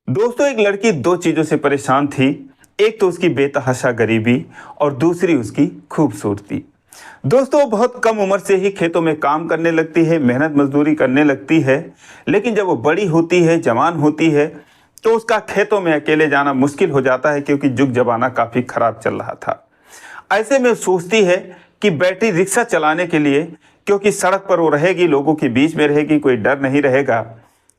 दोस्तों, एक लड़की दो चीज़ों से परेशान थी। एक तो उसकी बेतहाशा गरीबी और दूसरी उसकी खूबसूरती। दोस्तों, वो बहुत कम उम्र से ही खेतों में काम करने लगती है, मेहनत मजदूरी करने लगती है। लेकिन जब वो बड़ी होती है, जवान होती है, तो उसका खेतों में अकेले जाना मुश्किल हो जाता है, क्योंकि युग जमाना काफ़ी खराब चल रहा था। ऐसे में सोचती है कि बैटरी रिक्शा चलाने के लिए, क्योंकि सड़क पर वो रहेगी, लोगों के बीच में रहेगी, कोई डर नहीं रहेगा।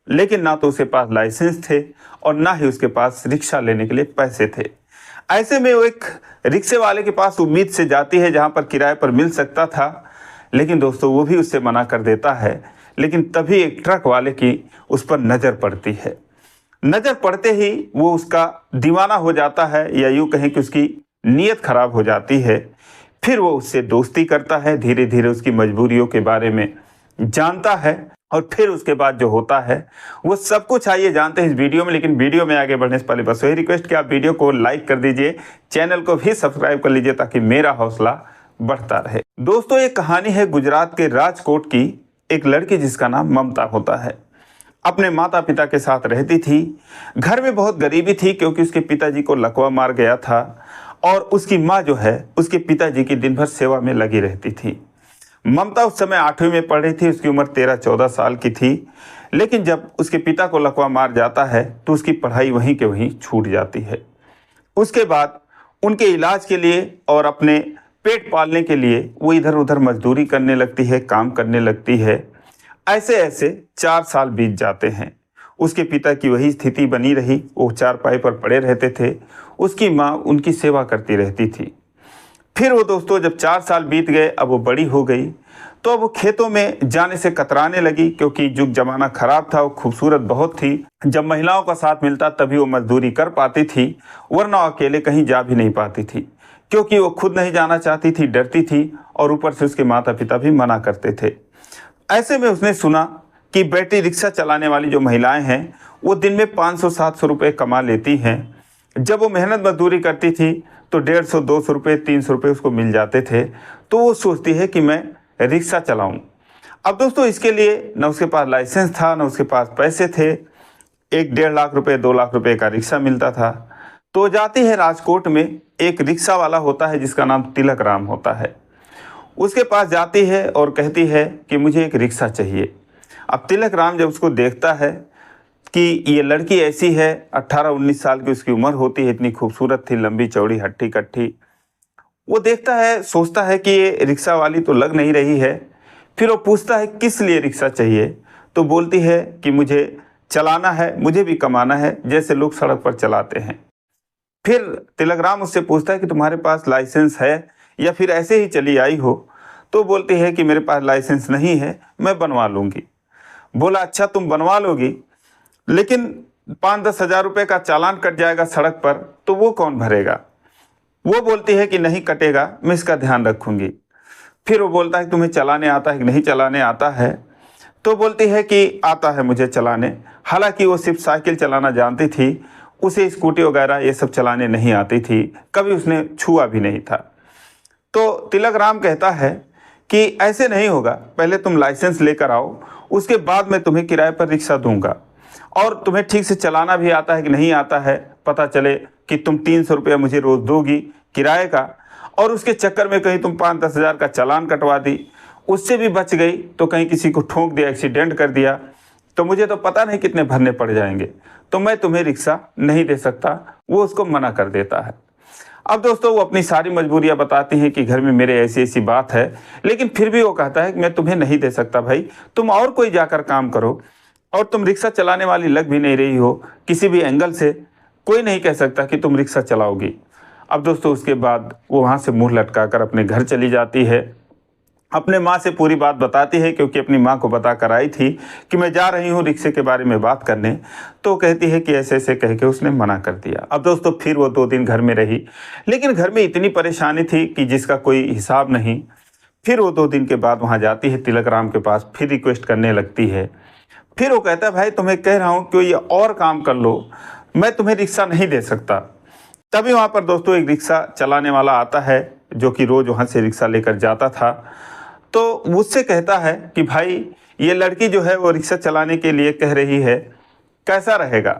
लेकिन ना तो उसके पास लाइसेंस थे और ना ही उसके पास रिक्शा लेने के लिए पैसे थे। ऐसे में वो एक रिक्शे वाले के पास उम्मीद से जाती है, जहाँ पर किराए पर मिल सकता था। लेकिन दोस्तों, वो भी उससे मना कर देता है। लेकिन तभी एक ट्रक वाले की उस पर नज़र पड़ती है। नज़र पड़ते ही वो उसका दीवाना हो जाता है, या यूँ कहें कि उसकी नीयत खराब हो जाती है। फिर वो उससे दोस्ती करता है, धीरे धीरे उसकी मजबूरियों के बारे में जानता है। और फिर उसके बाद जो होता है वो सब कुछ आइए जानते हैं इस वीडियो में। लेकिन वीडियो में आगे बढ़ने से पहले बस वही रिक्वेस्ट कि आप वीडियो को लाइक कर दीजिए, चैनल को भी सब्सक्राइब कर लीजिए, ताकि मेरा हौसला बढ़ता रहे। दोस्तों, ये कहानी है गुजरात के राजकोट की एक लड़की जिसका नाम ममता होता है। अपने माता पिता के साथ रहती थी। घर में बहुत गरीबी थी, क्योंकि उसके पिताजी को लकवा मार गया था। और उसकी माँ जो है, उसके पिताजी की दिन भर सेवा में लगी रहती थी। ममता उस समय 8वीं में पढ़ रही थी, उसकी उम्र 13-14 साल की थी। लेकिन जब उसके पिता को लकवा मार जाता है, तो उसकी पढ़ाई वहीं के वहीं छूट जाती है। उसके बाद उनके इलाज के लिए और अपने पेट पालने के लिए वो इधर उधर मजदूरी करने लगती है, काम करने लगती है। ऐसे ऐसे 4 साल बीत जाते हैं। उसके पिता की वही स्थिति बनी रही, वो चारपाई पर पड़े रहते थे। उसकी माँ उनकी सेवा करती रहती थी। फिर वो दोस्तों, जब 4 साल बीत गए, अब वो बड़ी हो गई, तो अब वो खेतों में जाने से कतराने लगी, क्योंकि युग जमाना खराब था। वो खूबसूरत बहुत थी। जब महिलाओं का साथ मिलता तभी वो मजदूरी कर पाती थी, वरना अकेले कहीं जा भी नहीं पाती थी, क्योंकि वो खुद नहीं जाना चाहती थी, डरती थी। और ऊपर से उसके माता पिता भी मना करते थे। ऐसे में उसने सुना कि बैटरी रिक्शा चलाने वाली जो महिलाएं हैं, वो दिन में 500-700 रुपये कमा लेती हैं। जब वो मेहनत मजदूरी करती थी तो 150-200 रुपये, 300 रुपये उसको मिल जाते थे। तो वो सोचती है कि मैं रिक्शा चलाऊं। अब दोस्तों, इसके लिए न उसके पास लाइसेंस था, न उसके पास पैसे थे। 1-1.5 लाख रुपये, 2 लाख रुपये का रिक्शा मिलता था। तो जाती है राजकोट में, एक रिक्शा वाला होता है जिसका नाम तिलक राम होता है। उसके पास जाती है और कहती है कि मुझे एक रिक्शा चाहिए। अब तिलक राम जब उसको देखता है कि ये लड़की ऐसी है, 18-19 साल की उसकी उम्र होती है, इतनी खूबसूरत थी, लंबी चौड़ी, हट्टी कट्टी, वो देखता है, सोचता है कि ये रिक्शा वाली तो लग नहीं रही है। फिर वो पूछता है किस लिए रिक्शा चाहिए। तो बोलती है कि मुझे चलाना है, मुझे भी कमाना है, जैसे लोग सड़क पर चलाते हैं। फिर तिलकराम उससे पूछता है कि तुम्हारे पास लाइसेंस है या फिर ऐसे ही चली आई हो। तो बोलती है कि मेरे पास लाइसेंस नहीं है, मैं बनवा लूँगी। बोला, अच्छा तुम बनवा लोगी, लेकिन 5-10 हज़ार रुपये का चालान कट जाएगा सड़क पर, तो वो कौन भरेगा। वो बोलती है कि नहीं कटेगा, मैं इसका ध्यान रखूँगी। फिर वो बोलता है कि तुम्हें चलाने आता है कि नहीं चलाने आता है। तो बोलती है कि आता है मुझे चलाने। हालांकि वो सिर्फ साइकिल चलाना जानती थी, उसे स्कूटी वगैरह ये सब चलाने नहीं आती थी, कभी उसने छुआ भी नहीं था। तो तिलक राम कहता है कि ऐसे नहीं होगा, पहले तुम लाइसेंस लेकर आओ, उसके बाद मैं तुम्हें किराए पर रिक्शा दूंगा। और तुम्हें ठीक से चलाना भी आता है कि नहीं आता है, पता चले कि तुम 300 रुपया मुझे रोज़ दोगी किराए का, और उसके चक्कर में कहीं तुम 5-10 हज़ार का चालान कटवा दी, उससे भी बच गई तो कहीं किसी को ठोंक दिया, एक्सीडेंट कर दिया, तो मुझे तो पता नहीं कितने भरने पड़ जाएंगे, तो मैं तुम्हें रिक्शा नहीं दे सकता। वो उसको मना कर देता है। अब दोस्तों, वो अपनी सारी मजबूरियां बताती हैं कि घर में मेरे ऐसी ऐसी बात है। लेकिन फिर भी वो कहता है कि मैं तुम्हें नहीं दे सकता भाई, तुम और कोई जाकर काम करो। और तुम रिक्शा चलाने वाली लग भी नहीं रही हो, किसी भी एंगल से कोई नहीं कह सकता कि तुम रिक्शा चलाओगी। अब दोस्तों, उसके बाद वो वहाँ से मुंह लटकाकर अपने घर चली जाती है। अपने माँ से पूरी बात बताती है, क्योंकि अपनी माँ को बता कर आई थी कि मैं जा रही हूँ रिक्शे के बारे में बात करने। तो कहती है कि ऐसे ऐसे कह के उसने मना कर दिया। अब दोस्तों, फिर वो 2 दिन घर में रही, लेकिन घर में इतनी परेशानी थी कि जिसका कोई हिसाब नहीं। फिर वो 2 दिन के बाद वहाँ जाती है तिलक राम के पास, फिर रिक्वेस्ट करने लगती है। फिर वो कहता है, भाई तुम्हें कह रहा हूँ कि ये और काम कर लो, मैं तुम्हें रिक्शा नहीं दे सकता। तभी वहाँ पर दोस्तों एक रिक्शा चलाने वाला आता है, जो कि रोज़ वहाँ से रिक्शा लेकर जाता था। तो मुझसे कहता है कि भाई, ये लड़की जो है वो रिक्शा चलाने के लिए कह रही है, कैसा रहेगा।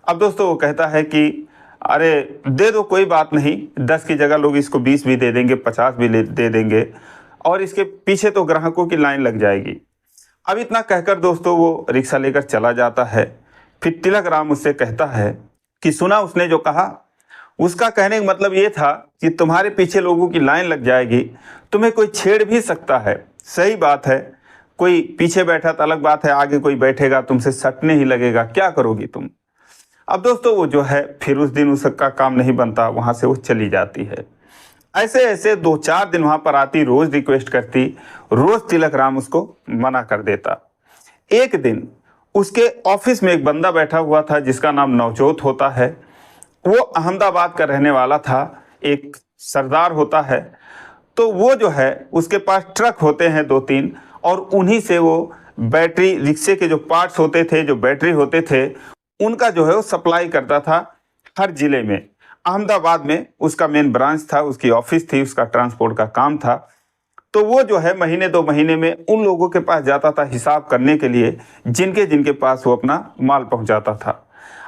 अब दोस्तों वो कहता है कि अरे दे दो, कोई बात नहीं, 10 की जगह लोग इसको 20 भी दे देंगे, 50 भी दे देंगे, और इसके पीछे तो ग्राहकों की लाइन लग जाएगी। अब इतना कहकर दोस्तों वो रिक्शा लेकर चला जाता है। फिर तिलक राम उससे कहता है कि सुना उसने जो कहा, उसका कहने का मतलब ये था कि तुम्हारे पीछे लोगों की लाइन लग जाएगी, तुम्हें कोई छेड़ भी सकता है। सही बात है, कोई पीछे बैठा तो अलग बात है, आगे कोई बैठेगा तुमसे सटने ही लगेगा, क्या करोगी तुम। अब दोस्तों वो जो है फिर उस दिन उसका काम नहीं बनता, वहाँ से वो चली जाती है। ऐसे ऐसे 2-4 दिन वहाँ पर आती, रोज़ रिक्वेस्ट करती, रोज़ तिलक राम उसको मना कर देता। एक दिन उसके ऑफिस में एक बंदा बैठा हुआ था जिसका नाम नवजोत होता है। वो अहमदाबाद का रहने वाला था, एक सरदार होता है। तो वो जो है उसके पास ट्रक होते हैं 2-3, और उन्हीं से वो बैटरी रिक्शे के जो पार्ट्स होते थे, जो बैटरी होते थे, उनका जो है वो सप्लाई करता था हर ज़िले में। अहमदाबाद में उसका मेन ब्रांच था, उसकी ऑफिस थी, उसका ट्रांसपोर्ट का काम था। तो वो जो है महीने 2 महीने में उन लोगों के पास जाता था हिसाब करने के लिए, जिनके जिनके पास वो अपना माल पहुंचाता था।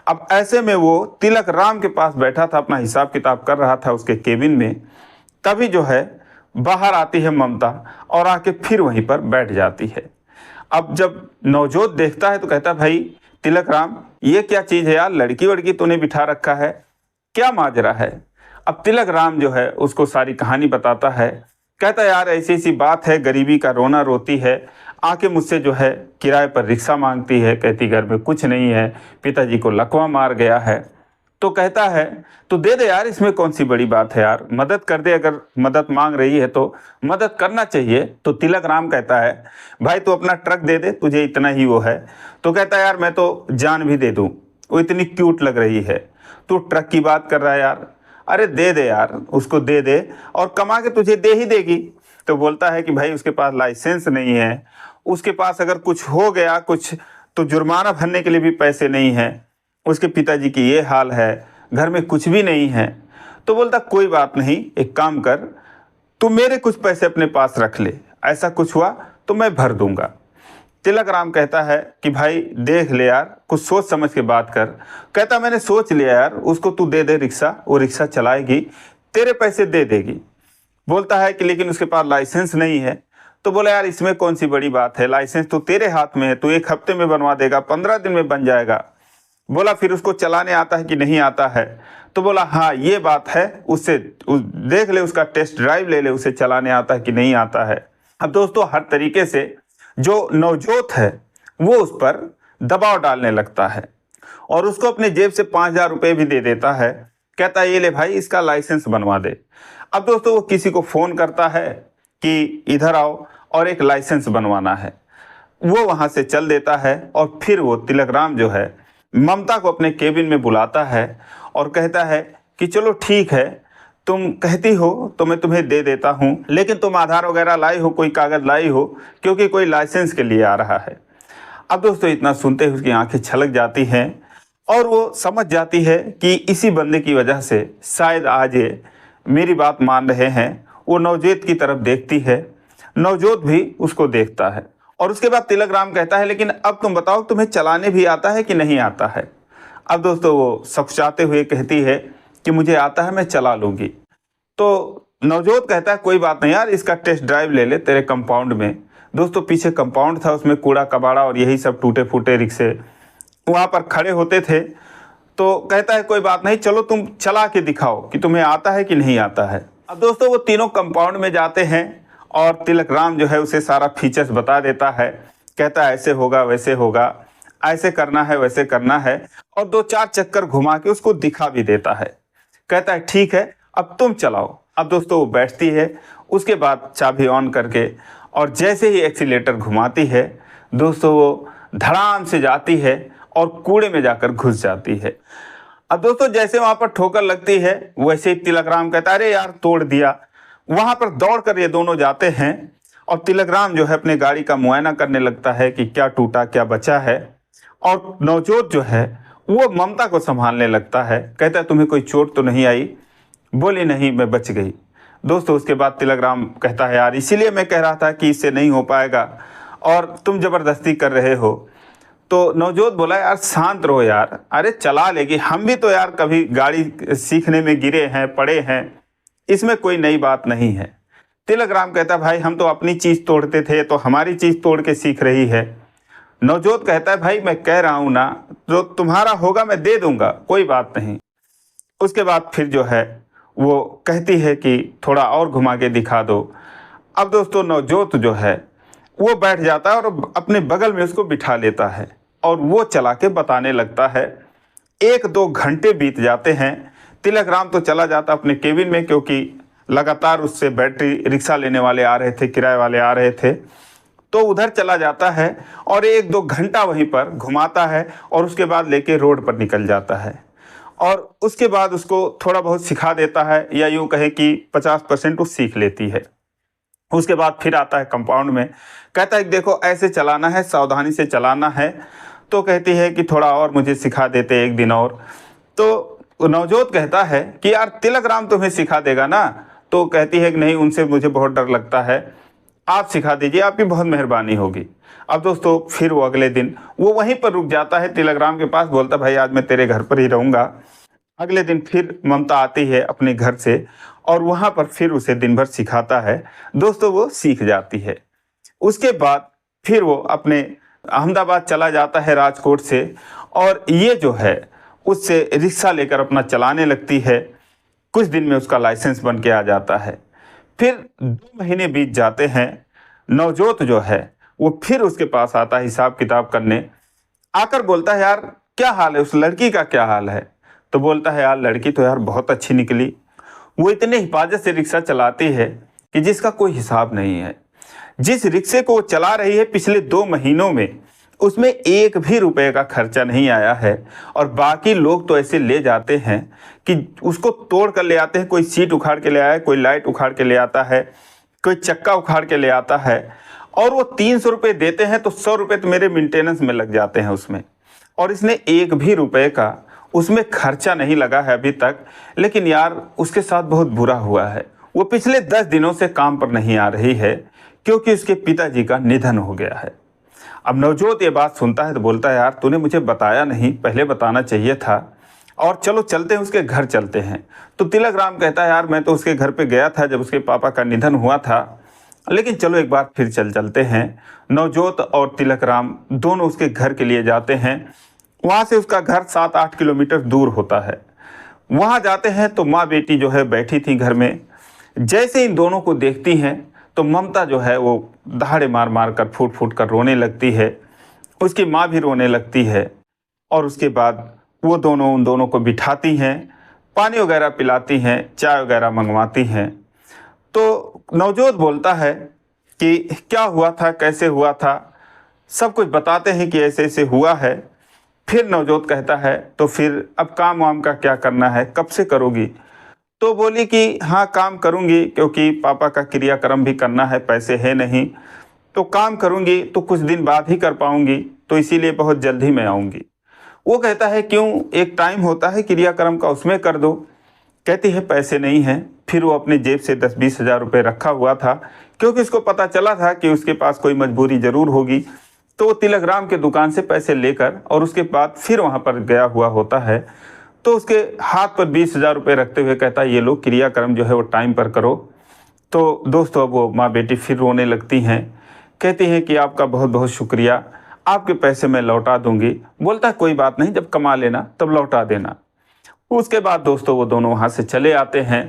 अब ऐसे में वो तिलक राम के पास बैठा था, अपना हिसाब किताब कर रहा था उसके केबिन में। तभी जो है बाहर आती है ममता और आके फिर वहीं पर बैठ जाती है। अब जब नवजोत देखता है तो कहता है भाई तिलक राम, ये क्या चीज़ है यार, लड़की वड़की तूने बिठा रखा है, क्या माजरा है। अब तिलक राम जो है उसको सारी कहानी बताता है। कहता है यार ऐसी ऐसी बात है, गरीबी का रोना रोती है, आके मुझसे जो है किराए पर रिक्शा मांगती है, कहती घर में कुछ नहीं है, पिताजी को लकवा मार गया है। तो कहता है तो दे दे यार, इसमें कौन सी बड़ी बात है यार, मदद कर दे, अगर मदद मांग रही है तो मदद करना चाहिए। तो तिलक राम कहता है भाई तू अपना ट्रक दे दे, तुझे इतना ही वो है। तो कहता है यार मैं तो जान भी दे दूँ, वो इतनी क्यूट लग रही है, तू ट्रक की बात कर रहा है यार, अरे दे दे यार, उसको दे दे और कमा के तुझे दे ही देगी। तो बोलता है कि भाई उसके पास लाइसेंस नहीं है, उसके पास अगर कुछ हो गया कुछ तो जुर्माना भरने के लिए भी पैसे नहीं है, उसके पिताजी की ये हाल है, घर में कुछ भी नहीं है। तो बोलता कोई बात नहीं, एक काम कर, तू मेरे कुछ पैसे अपने पास रख ले, ऐसा कुछ हुआ तो मैं भर दूंगा। तिलक राम कहता है कि भाई देख ले यार, कुछ सोच समझ के बात कर। कहता मैंने सोच लिया यार, उसको तू दे दे रिक्शा, वो रिक्शा चलाएगी, तेरे पैसे दे देगी। बोलता है कि लेकिन उसके पास लाइसेंस नहीं है। तो बोला यार इसमें कौन सी बड़ी बात है, लाइसेंस तो तेरे हाथ में है, तू 1 हफ्ते में बनवा देगा, 15 दिन में बन जाएगा। बोला फिर उसको चलाने आता है कि नहीं आता है। तो बोला हाँ ये बात है, उससे देख ले, उसका टेस्ट ड्राइव ले ले, उसे चलाने आता है कि नहीं आता है। अब दोस्तों हर तरीके से जो नवजोत है वो उस पर दबाव डालने लगता है और उसको अपने जेब से 5,000 रुपये भी दे देता है। कहता है ये ले भाई, इसका लाइसेंस बनवा दे। अब दोस्तों वो किसी को फ़ोन करता है कि इधर आओ और एक लाइसेंस बनवाना है। वो वहाँ से चल देता है और फिर वो तिलक राम जो है ममता को अपने केबिन में बुलाता है और कहता है कि चलो ठीक है, तुम कहती हो तो मैं तुम्हें दे देता हूँ, लेकिन तुम आधार वगैरह लाई हो, कोई कागज़ लाई हो, क्योंकि कोई लाइसेंस के लिए आ रहा है। अब दोस्तों इतना सुनते ही उसकी आंखें छलक जाती हैं और वो समझ जाती है कि इसी बंदे की वजह से शायद आज ये मेरी बात मान रहे हैं। वो नवजोत की तरफ देखती है, नवजोत भी उसको देखता है और उसके बाद तिलक राम कहता है लेकिन अब तुम बताओ तुम्हें चलाने भी आता है कि नहीं आता है। अब दोस्तों वो सकुचाते हुए कहती है कि मुझे आता है, मैं चला लूँगी। तो नवजोत कहता है कोई बात नहीं यार, इसका टेस्ट ड्राइव ले ले तेरे कंपाउंड में। दोस्तों पीछे कंपाउंड था, उसमें कूड़ा कबाड़ा और यही सब टूटे फूटे रिक्शे वहाँ पर खड़े होते थे। तो कहता है कोई बात नहीं, चलो तुम चला के दिखाओ कि तुम्हें आता है कि नहीं आता है। अब दोस्तों वो तीनों कंपाउंड में जाते हैं और तिलक राम जो है उसे सारा फीचर्स बता देता है। कहता है ऐसे होगा वैसे होगा, ऐसे करना है वैसे करना है, और 2-4 चक्कर घुमा के उसको दिखा भी देता है। कहता है ठीक है अब तुम चलाओ। अब दोस्तों वो बैठती है, उसके बाद चाबी ऑन करके और जैसे ही एक्सीलेटर घुमाती है दोस्तों वो धड़ाम से जाती है और कूड़े में जाकर घुस जाती है। अब दोस्तों जैसे वहाँ पर ठोकर लगती है वैसे ही तिलक राम कहता है अरे यार तोड़ दिया। वहाँ पर दौड़ कर ये दोनों जाते हैं और तिलक राम जो है अपने गाड़ी का मुआयना करने लगता है कि क्या टूटा क्या बचा है, और नवजोत जो है वो ममता को संभालने लगता है। कहता है तुम्हें कोई चोट तो नहीं आई? बोली नहीं मैं बच गई। दोस्तों उसके बाद तिलक राम कहता है यार इसीलिए मैं कह रहा था कि इससे नहीं हो पाएगा और तुम ज़बरदस्ती कर रहे हो। तो नवजोत बोला यार शांत रहो यार, अरे चला लेगी, हम भी तो यार कभी गाड़ी सीखने में गिरे हैं पड़े हैं, इसमें कोई नई बात नहीं है। तिलक राम कहता भाई हम तो अपनी चीज़ तोड़ते थे, तो हमारी चीज़ तोड़ के सीख रही है। नवजोत कहता है भाई मैं कह रहा हूँ ना, जो तुम्हारा होगा मैं दे दूंगा, कोई बात नहीं। उसके बाद फिर जो है वो कहती है कि थोड़ा और घुमा के दिखा दो। अब दोस्तों नवजोत जो है वो बैठ जाता है और अपने बगल में उसको बिठा लेता है और वो चला के बताने लगता है। 1-2 घंटे बीत जाते हैं। तिलक राम तो चला जाता अपने केबिन में, क्योंकि लगातार उससे बैटरी रिक्शा लेने वाले आ रहे थे, किराए वाले आ रहे थे, तो उधर चला जाता है और 1-2 घंटा वहीं पर घुमाता है और उसके बाद लेके रोड पर निकल जाता है और उसके बाद उसको थोड़ा बहुत सिखा देता है, या यूँ कहें कि 50% वो सीख लेती है। उसके बाद फिर आता है कंपाउंड में, कहता है कि देखो ऐसे चलाना है, सावधानी से चलाना है। तो कहती है कि थोड़ा और मुझे सिखा देते एक दिन और। तो नवजोत कहता है कि यार तिलक राम तुम्हें सिखा देगा ना। तो कहती है कि नहीं, उनसे मुझे बहुत डर लगता है, आप सिखा दीजिए, आपकी बहुत मेहरबानी होगी। अब दोस्तों फिर वो अगले दिन वो वहीं पर रुक जाता है तिलक राम के पास, बोलता भाई आज मैं तेरे घर पर ही रहूँगा। अगले दिन फिर ममता आती है अपने घर से और वहाँ पर फिर उसे दिन भर सिखाता है। दोस्तों वो सीख जाती है। उसके बाद फिर वो अपने अहमदाबाद चला जाता है राजकोट से, और ये जो है उससे रिक्शा लेकर अपना चलाने लगती है। कुछ दिन में उसका लाइसेंस बन के आ जाता है। फिर 2 महीने बीत जाते हैं। नवजोत जो है वो फिर उसके पास आता है हिसाब किताब करने। आकर बोलता है यार क्या हाल है, उस लड़की का क्या हाल है। तो बोलता है यार लड़की तो यार बहुत अच्छी निकली, वो इतने हिफाजत से रिक्शा चलाती है कि जिसका कोई हिसाब नहीं है। जिस रिक्शे को वो चला रही है पिछले 2 महीनों में उसमें 1 भी रुपए का खर्चा नहीं आया है, और बाकी लोग तो ऐसे ले जाते हैं कि उसको तोड़ कर ले आते हैं। कोई सीट उखाड़ के ले आया, कोई लाइट उखाड़ के ले आता है, कोई चक्का उखाड़ के ले आता है, और वो 300 रुपये देते हैं तो 100 रुपये तो मेरे मेंटेनेंस में लग जाते हैं उसमें। और इसने 1 भी रुपए का उसमें खर्चा नहीं लगा है अभी तक। लेकिन यार उसके साथ बहुत बुरा हुआ है, वो पिछले 10 दिनों से काम पर नहीं आ रही है क्योंकि उसके पिताजी का निधन हो गया है। अब नवजोत ये बात सुनता है तो बोलता है यार तूने मुझे बताया नहीं, पहले बताना चाहिए था, और चलो चलते हैं उसके घर चलते हैं। तो तिलक राम कहता है यार मैं तो उसके घर पे गया था जब उसके पापा का निधन हुआ था, लेकिन चलो एक बार फिर चलते हैं। नवजोत और तिलक राम दोनों उसके घर के लिए जाते हैं। वहाँ से उसका घर 7-8 किलोमीटर दूर होता है। वहाँ जाते हैं तो माँ बेटी जो है बैठी थी घर में। जैसे इन दोनों को देखती हैं तो ममता जो है वो दहाड़े मार मार कर फूट फूट कर रोने लगती है। उसकी माँ भी रोने लगती है, और उसके बाद वो दोनों उन दोनों को बिठाती हैं, पानी वगैरह पिलाती हैं, चाय वगैरह मंगवाती हैं। तो नवजोत बोलता है कि क्या हुआ था, कैसे हुआ था, सब कुछ बताते हैं कि ऐसे ऐसे हुआ है। फिर नवजोत कहता है तो फिर अब काम वाम का क्या करना है, कब से करोगी। तो बोली कि हाँ काम करूँगी, क्योंकि पापा का क्रियाक्रम भी करना है, पैसे है नहीं, तो काम करूँगी तो कुछ दिन बाद ही कर पाऊँगी, तो इसीलिए बहुत जल्द ही मैं आऊँगी। वो कहता है क्यों, एक टाइम होता है क्रियाक्रम का, उसमें कर दो। कहती है पैसे नहीं हैं। फिर वो अपने जेब से 10-20 हज़ार रुपये रखा हुआ था, क्योंकि उसको पता चला था कि उसके पास कोई मजबूरी ज़रूर होगी। तो वो तिलक राम के दुकान से पैसे लेकर और उसके बाद फिर वहाँ पर गया हुआ होता है। तो उसके हाथ पर 20 हज़ार रुपये रखते हुए कहता है ये लो क्रियाक्रम जो है वो टाइम पर करो। तो दोस्तों अब वो माँ बेटी फिर रोने लगती हैं, कहती हैं कि आपका बहुत बहुत शुक्रिया, आपके पैसे मैं लौटा दूंगी। बोलता है कोई बात नहीं, जब कमा लेना तब लौटा देना। उसके बाद दोस्तों वो दोनों वहाँ से चले आते हैं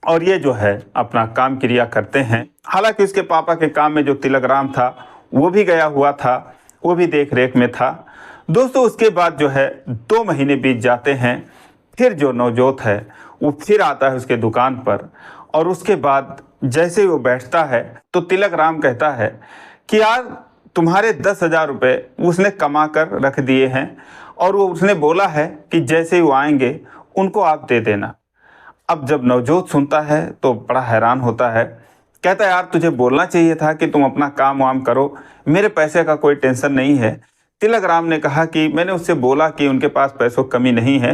और ये जो है अपना काम क्रिया करते हैं। हालांकि उसके पापा के काम में जो तिलक राम था वो भी गया हुआ था, वो भी देख रेख में था। दोस्तों उसके बाद जो है 2 महीने बीत जाते हैं। फिर जो नवजोत है वो फिर आता है उसके दुकान पर, और उसके बाद जैसे ही वो बैठता है तो तिलक राम कहता है कि यार तुम्हारे 10,000 रुपये उसने कमा कर रख दिए हैं, और वो उसने बोला है कि जैसे ही वो आएंगे उनको आप दे देना। अब जब नवजोत सुनता है तो बड़ा हैरान होता है, कहता है यार तुझे बोलना चाहिए था कि तुम अपना काम वाम करो, मेरे पैसे का कोई टेंशन नहीं है। तिलक राम ने कहा कि मैंने उससे बोला कि उनके पास पैसों कमी नहीं है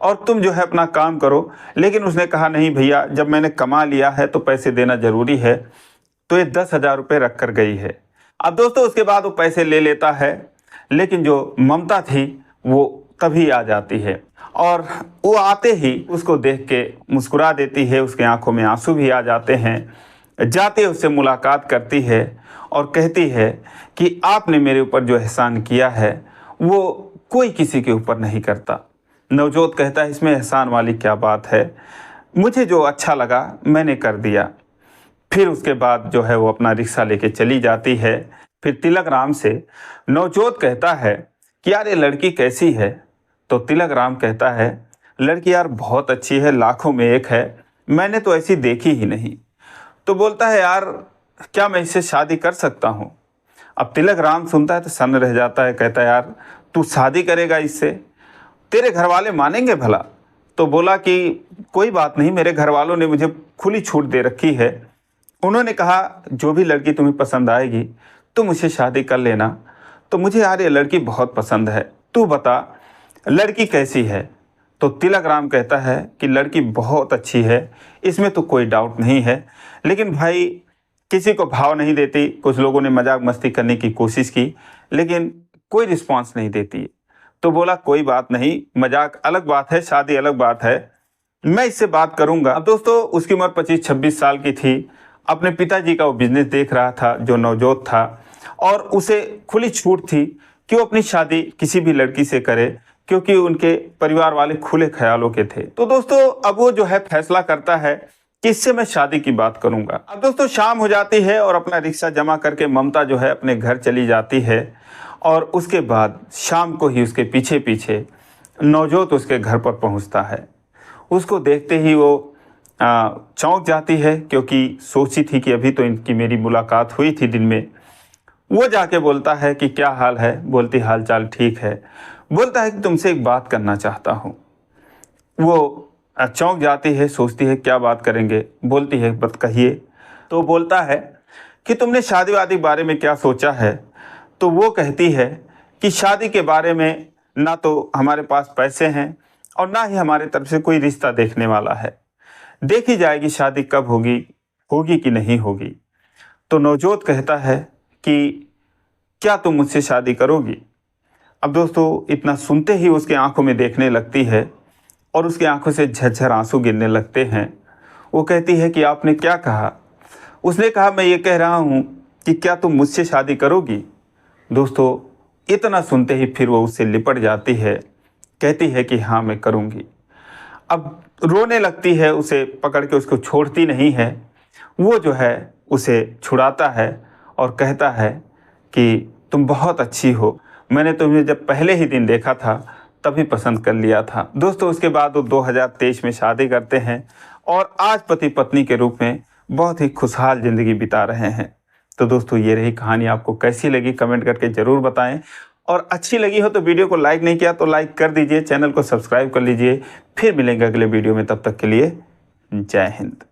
और तुम जो है अपना काम करो, लेकिन उसने कहा नहीं भैया, जब मैंने कमा लिया है तो पैसे देना ज़रूरी है। तो ये 10,000 रुपये रख कर गई है। अब दोस्तों उसके बाद वो पैसे ले लेता है, लेकिन जो ममता थी वो तभी आ जाती है और वो आते ही उसको देख के मुस्कुरा देती है, उसके आंखों में आंसू भी आ जाते हैं। जाते उससे मुलाकात करती है और कहती है कि आपने मेरे ऊपर जो एहसान किया है वो कोई किसी के ऊपर नहीं करता। नवजोत कहता है इसमें एहसान वाली क्या बात है, मुझे जो अच्छा लगा मैंने कर दिया। फिर उसके बाद जो है वो अपना रिक्शा लेके चली जाती है। फिर तिलक राम से नवजोत कहता है कि यार ये लड़की कैसी है? तो तिलक राम कहता है लड़की यार बहुत अच्छी है, लाखों में एक है, मैंने तो ऐसी देखी ही नहीं। तो बोलता है यार क्या मैं इससे शादी कर सकता हूँ? अब तिलक राम सुनता है तो सन्न रह जाता है, कहता है यार तू शादी करेगा इससे? तेरे घर वाले मानेंगे भला? तो बोला कि कोई बात नहीं, मेरे घर वालों ने मुझे खुली छूट दे रखी है। उन्होंने कहा जो भी लड़की तुम्हें पसंद आएगी तुम उसे शादी कर लेना। तो मुझे यार ये लड़की बहुत पसंद है, तू बता लड़की कैसी है? तो तिलक राम कहता है कि लड़की बहुत अच्छी है, इसमें तो कोई डाउट नहीं है, लेकिन भाई किसी को भाव नहीं देती। कुछ लोगों ने मजाक मस्ती करने की कोशिश की लेकिन कोई रिस्पांस नहीं देती। तो बोला कोई बात नहीं, मजाक अलग बात है, शादी अलग बात है, मैं इससे बात करूंगा। अब दोस्तों उसकी उम्र 25-26 साल की थी। अपने पिताजी का वो बिजनेस देख रहा था जो नवजोत था, और उसे खुली छूट थी कि वो अपनी शादी किसी भी लड़की से करे क्योंकि उनके परिवार वाले खुले ख्यालों के थे। तो दोस्तों अब वो जो है फैसला करता है कि इससे मैं शादी की बात करूंगा। अब दोस्तों शाम हो जाती है और अपना रिक्शा जमा करके ममता जो है अपने घर चली जाती है और उसके बाद शाम को ही उसके पीछे पीछे नवजोत उसके घर पर पहुंचता है। उसको देखते ही वो चौंक जाती है क्योंकि सोची थी कि अभी तो इनकी मेरी मुलाकात हुई थी दिन में। वो जाके बोलता है कि क्या हाल है? बोलती हाल चाल ठीक है। बोलता है कि तुमसे एक बात करना चाहता हूँ। वो चौंक जाती है, सोचती है क्या बात करेंगे। बोलती है बत कहिए। तो बोलता है कि तुमने शादी वादी के बारे में क्या सोचा है? तो वो कहती है कि शादी के बारे में ना तो हमारे पास पैसे हैं और ना ही हमारे तरफ से कोई रिश्ता देखने वाला है, देखी जाएगी शादी कब होगी, होगी कि नहीं होगी। तो नवजोत कहता है कि क्या तुम मुझसे शादी करोगी? अब दोस्तों इतना सुनते ही उसके आंखों में देखने लगती है और उसकी आंखों से झरझर आंसू गिरने लगते हैं। वो कहती है कि आपने क्या कहा? उसने कहा मैं ये कह रहा हूँ कि क्या तुम मुझसे शादी करोगी? दोस्तों इतना सुनते ही फिर वो उससे लिपट जाती है, कहती है कि हाँ मैं करूँगी। अब रोने लगती है, उसे पकड़ के उसको छोड़ती नहीं है। वो जो है उसे छुड़ाता है और कहता है कि तुम बहुत अच्छी हो, मैंने तुम्हें जब पहले ही दिन देखा था तभी पसंद कर लिया था। दोस्तों उसके बाद वो 2023 में शादी करते हैं और आज पति पत्नी के रूप में बहुत ही खुशहाल ज़िंदगी बिता रहे हैं। तो दोस्तों ये रही कहानी, आपको कैसी लगी कमेंट करके ज़रूर बताएं, और अच्छी लगी हो तो वीडियो को लाइक नहीं किया तो लाइक कर दीजिए, चैनल को सब्सक्राइब कर लीजिए। फिर मिलेंगे अगले वीडियो में, तब तक के लिए जय हिंद।